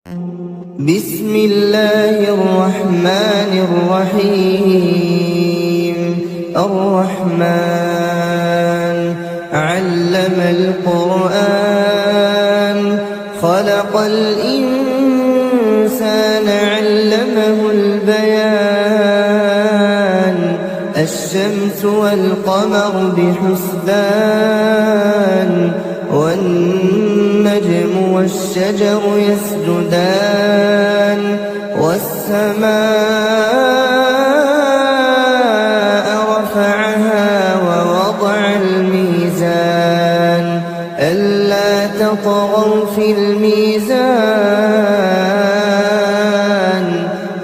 بسم الله الرحمن الرحيم. الرحمن علم القرآن خلق الإنسان علمه البيان الشمس والقمر بحسبان والنجم والشجر يسجدان والسماء رفعها ووضع الميزان ألا تطغوا في الميزان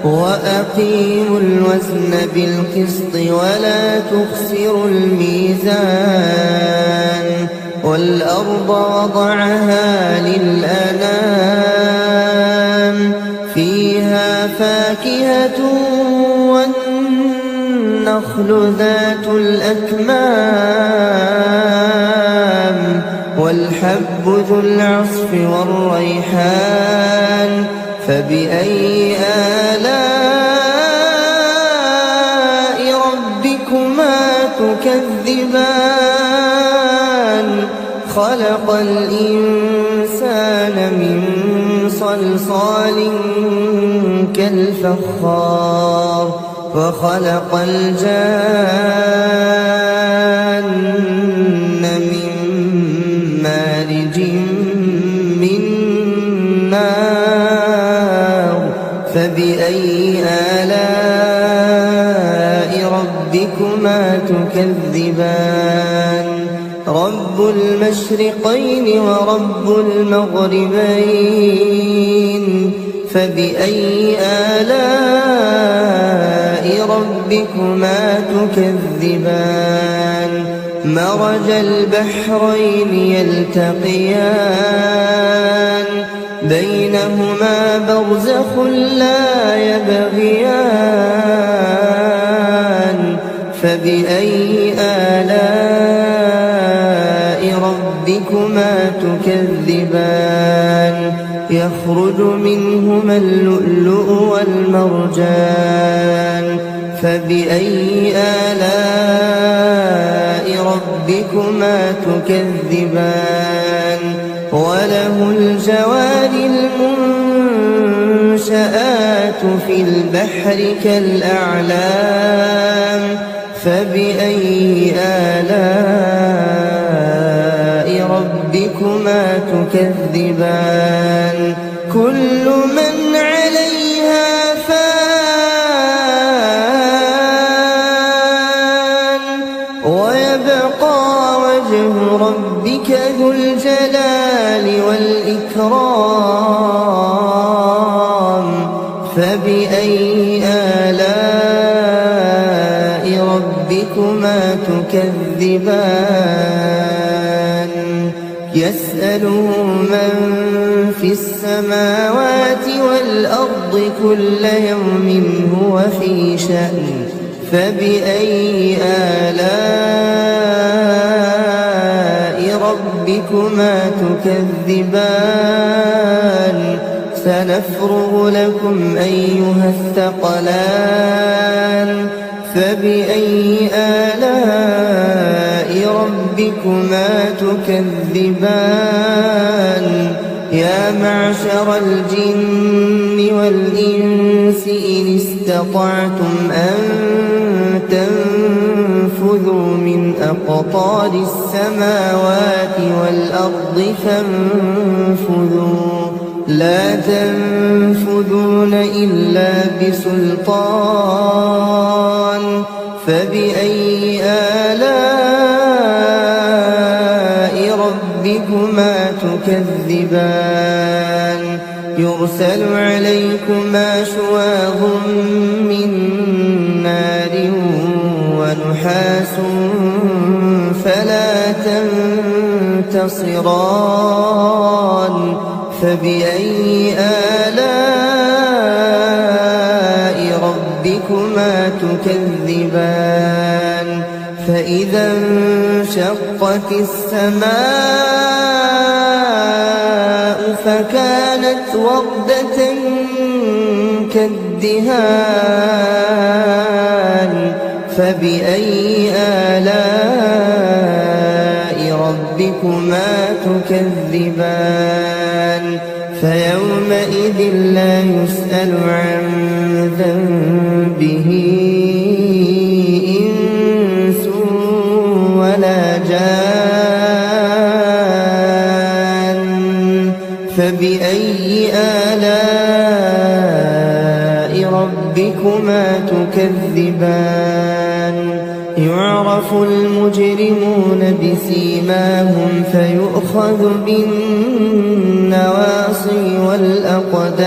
وأقيموا الوزن بالقسط ولا تخسروا الميزان والأرض وضعها للأنام فيها فاكهة والنخل ذات الأكمام والحب ذو العصف والريحان فبأي آلاء ربكما تكذبان خلق الإنسان من صلصال كالفخار وخلق الجان من مارج من نار فبأي آلاء ربكما تكذبان رب المشرقين ورب المغربين فبأي آلاء ربكما تكذبان مرج البحرين يلتقيان بينهما برزخ لا يبغيان فبأي آلاء ربكما تكذبان يخرج منهما اللؤلؤ والمرجان فبأي آلاء ربكما تكذبان وله الجوار المنشآت في البحر كالأعلام فبأي آلاء ربكما تكذبان كل من عليها فان ويبقى وجه ربك ذو الجلال والإكرام فبأي آلاء ربكما تكذبان يسأله من في السماوات والأرض كل يوم هو في شأن فبأي آلاء ربكما تكذبان سنفرغ لكم أيها الثقلان فبأي آلاء ربكما تكذبان يا معشر الجن والإنس إن استطعتم أن تنفذوا من أقطار السماوات والأرض فانفذوا لا تنفذون إلا بسلطان فبأي آلاء ربكما تكذبان يرسل عليكما شواظ من نار ونحاس فلا تنتصران فبأي آلاء ربكما تكذبان فإذا انشقت السماء فكانت وردة كالدهان فبأي آلاء ربكما تكذبان فيومئذ لا يسأل عن ذنبه إنس ولا جان فبأي آلاء ربكما تكذبان يعرف المجرمون بسيماهم فيؤخذ بالنواصي والأقدام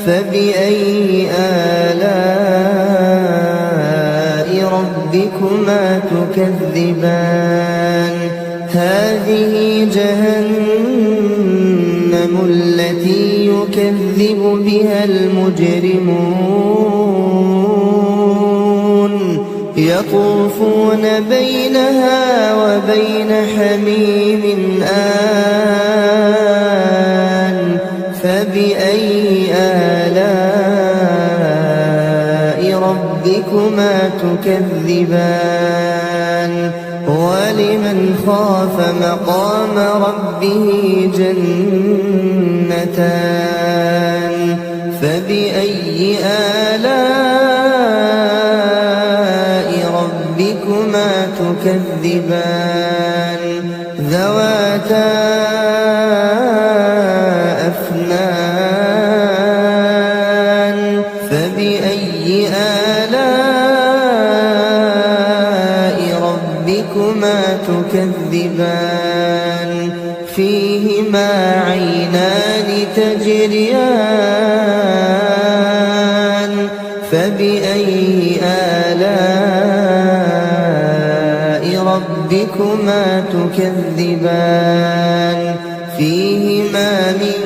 فبأي آلاء ربكما تكذبان هذه جهنم التي يكذب بها المجرمون يطوفون بينها وبين حميم آن فبأي آلاء ربكما تكذبان ولمن خاف مقام ربه جنتان فبأي آلاء ربكما تكذبان ذواتا أفنان فبأي آلاء ربكما تكذبان فيهما عينان تجريان فبأي آلاء ربكما تكذبان فيهما من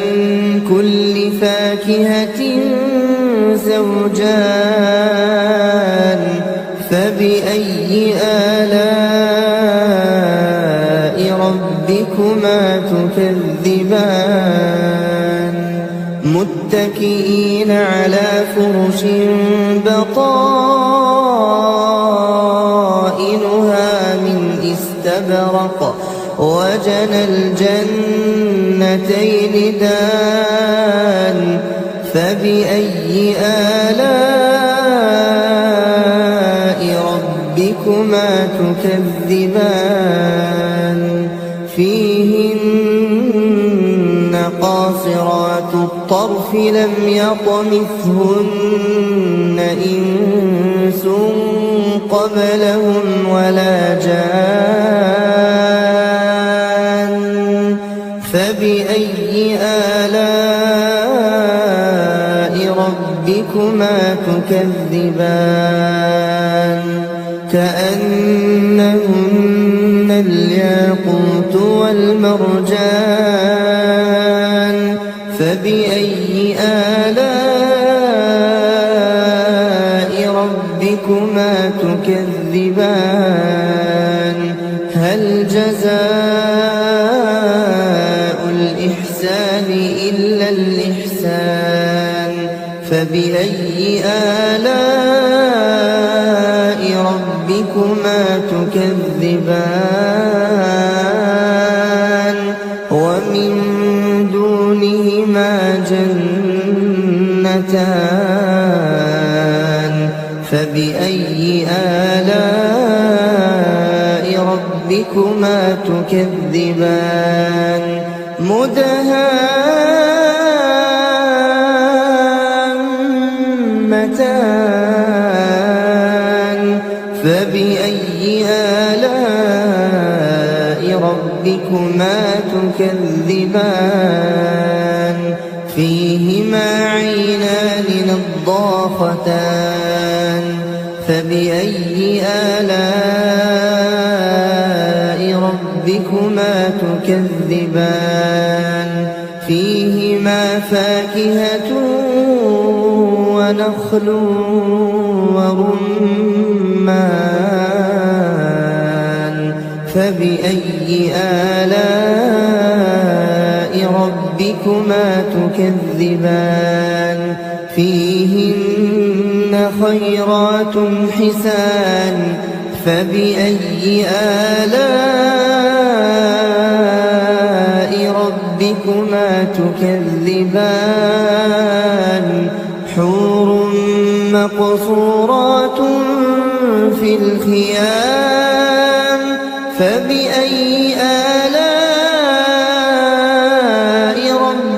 كل فاكهة زوجان فبأي آلاء ربكما تكذبان متكئين على فرش بطائنها من استبرق وجنى الجنتين دان فبأي آلاء ربكما تكذبان فيهن قاصرات الطرف لم يطمثهن إنس قبلهم ولا جان فبأي آلاء ربكما تكذبان كأنهن الياقوت والمرجان فبأي آلاء ربكما تكذبان هل جزاء الإحسان إلا الإحسان فبأي آلاء ربكما تكذبان ومن دونهما جنتان فبأي آلاء ربكما تكذبان مدهامتان فبأي آلاء ربكما تكذبان فيهما عينان نضاختان فبأي آلاء ربكما تكذبان فيهما فاكهة ونخل ورمان فبأي آلاء ربكما تكذبان فيهن خيرات حسان فبأي آلاء ربكما تكذبان حور مقصورات في الخيام فبأي آلاء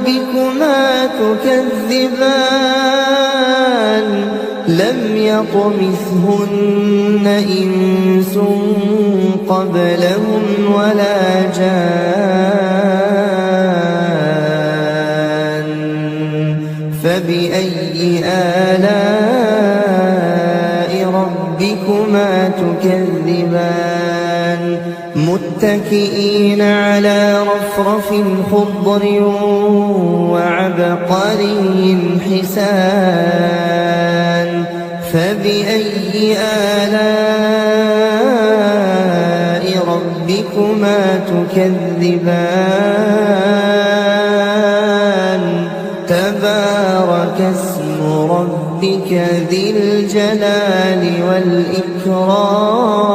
ربكما تكذبان لم يطمثهن إنس قبلهم ولا جان فبأي آلاء ربكما تكذبان متكئين على رفرف خضر وعبقري حسان فبأي آلاء ربكما تكذبان تبارك اسم ربك ذي الجلال والإكرام